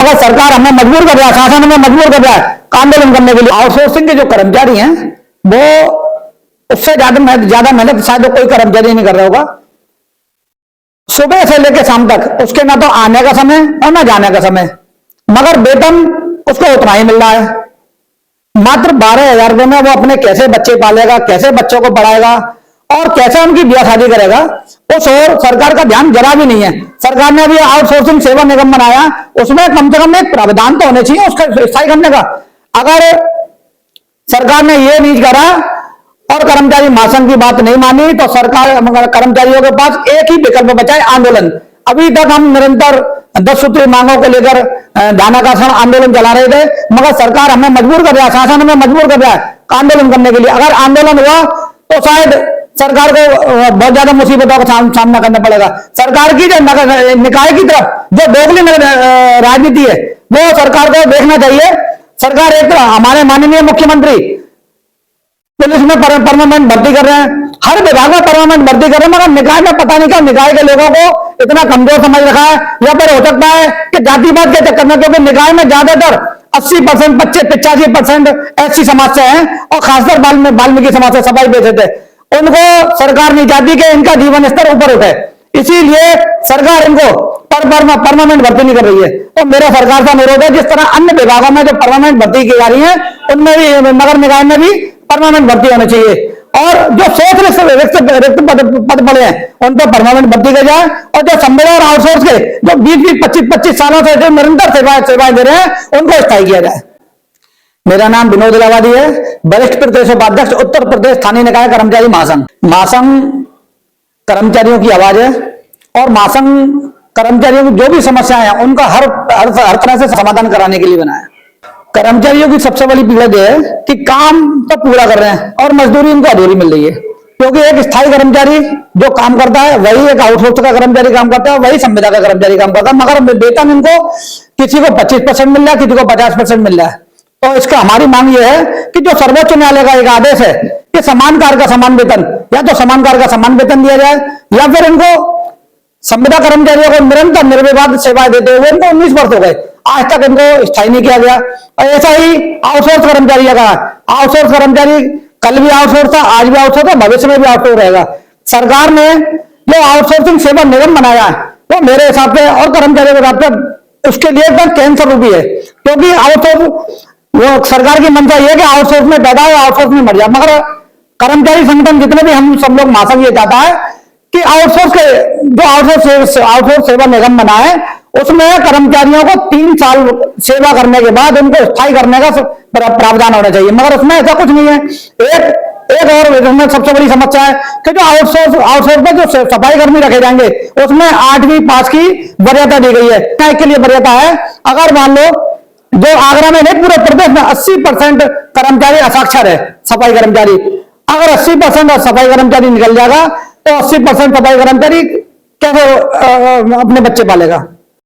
अगर सरकार हमें मजबूर कर रहा है, शासन हमें मजबूर कर रहा है आंदोलन करने के लिए। आउटसोर्सिंग के जो कर्मचारी हैं वो उससे ज्यादा मेहनत शायद कोई कर्मचारी नहीं कर रहा होगा। सुबह से लेकर शाम तक उसके ना तो आने का समय और ना जाने का समय, मगर वेतन उसको उतना ही मिल रहा है। मात्र 12,000 रुपए में वो अपने कैसे बच्चे पालेगा, कैसे बच्चों को पढ़ाएगा और कैसे उनकी ब्याह शादी करेगा, उस और सरकार का ध्यान जरा भी नहीं है। सरकार ने अभी आउटसोर्सिंग सेवा निगम बनाया, उसमें कम से कम एक प्रावधान तो होने चाहिए उसका स्थायी करने का। अगर सरकार ने ये नहीं करा और कर्मचारी महासंघ की बात नहीं मानी तो सरकार कर्मचारियों के पास एक ही विकल्प बचा है, आंदोलन। अभी तक हम निरंतर 10 सूत्री मांगों को लेकर ध्यानाकर्षण आंदोलन चला रहे थे, मगर सरकार हमें मजबूर कर रहा है, शासन हमें मजबूर कर रहा है आंदोलन करने के लिए। अगर आंदोलन हुआ तो शायद सरकार को बहुत ज्यादा मुसीबतों का सामना करना पड़ेगा। सरकार की जो निकाय की तरफ जो दोगली राजनीति है वो सरकार को देखना चाहिए। सरकार एक तरह हमारे माननीय मुख्यमंत्री पुलिस में परमानेंट भर्ती कर रहे हैं, हर विभाग में परमानेंट भर्ती कर रहे हैं, मगर निकाय में पता नहीं क्या निकाय के लोगों को इतना कमजोर समझ रखा है। या फिर हो सकता है कि जातिवाद के चक्कर में, क्योंकि निकाय में ज्यादातर 80%, 85% एससी समाज से हैं और खासकर वाल्मीकि समाज से सफाई बेचे थे। उनको सरकार नहीं चाहती कि इनका जीवन स्तर ऊपर उठे, इसीलिए सरकार इनको परमानेंट भर्ती नहीं कर रही है। तो मेरा सरकार से अनुरोध है, जिस तरह अन्य विभागों में जो परमानेंट भर्ती की जा रही है उनमें भी, नगर निकाय में भी परमानेंट भर्ती होनी चाहिए। और जो रिक्त पद पड़े हैं उन पर परमानेंट भर्ती की जाए, और जो संविदा और आउटसोर्स के जो 20-25 सालों से जो निरंतर सेवाएं दे रहे हैं उनको स्थायी किया जाए। मेरा नाम विनोद इलाहाबादी है, वरिष्ठ प्रदेश उपाध्यक्ष उत्तर प्रदेश स्थानीय निकाय कर्मचारी महासंघ। महासंघ कर्मचारियों की आवाज है और महासंघ कर्मचारियों की जो भी समस्याएं हैं उनका हर तरह से समाधान कराने के लिए बना है। कर्मचारियों की सबसे बड़ी पीड़ा यह है कि काम तो पूरा कर रहे हैं और मजदूरी उनको अधूरी मिल रही है, क्योंकि एक स्थायी कर्मचारी जो काम करता है वही एक आउटसोर्स का कर्मचारी काम करता है, वही संविदा का कर्मचारी काम करता है, मगर वेतन इनको किसी को 25% मिल रहा है, किसी को 50% मिल रहा है। तो इसका हमारी मांग यह है कि जो सर्वोच्च न्यायालय का एक आदेश है कि समान कार्य का समान वेतन, या तो समान कार्य का समान वेतन दिया जाए या फिर इनको संविदा कर्मचारियों को निरंतर निर्विवाद सेवाएं देते हुए इनको 19 वर्ष हो गए, आज तक इनको स्थायी नहीं किया गया। और ऐसा ही आउटसोर्स कर्मचारी का, आउटसोर्स कर्मचारी कल भी आउटसोर्स था, आज भी आउटसोर्स है, भविष्य में भी आउटसोर्स रहेगा। सरकार ने जो आउटसोर्सिंग सेवा निगम बनाया है वो मेरे हिसाब से और कर्मचारियों के हिसाब से उसके लिए एकदम कैंसर रूपी है, क्योंकि आउटसोर्स वो सरकार की मंशा ये है कि आउटसोर्स में पैदा है, आउटसोर्स में मर जाए, मगर कर्मचारी संगठन जितने भी हम सब लोग महासंघ ये चाहता है कि आउटसोर्स सेवा निगम बना है उसमें कर्मचारियों को 3 साल सेवा करने के बाद उनको स्थायी करने का प्रावधान होना चाहिए, मगर उसमें ऐसा कुछ नहीं है। एक और सबसे बड़ी समस्या है कि जो आउटसोर्स में जो सफाई कर्मी रखे जाएंगे उसमें 8वीं पास की वरीयता दी गई है। के लिए वरीयता है, अगर मान लो जो आगरा में नहीं पूरे प्रदेश में 80% कर्मचारी असाक्षर है सफाई कर्मचारी, अगर 80% सफाई कर्मचारी निकल जाएगा तो 80% सफाई कर्मचारी कैसे अपने बच्चे पालेगा।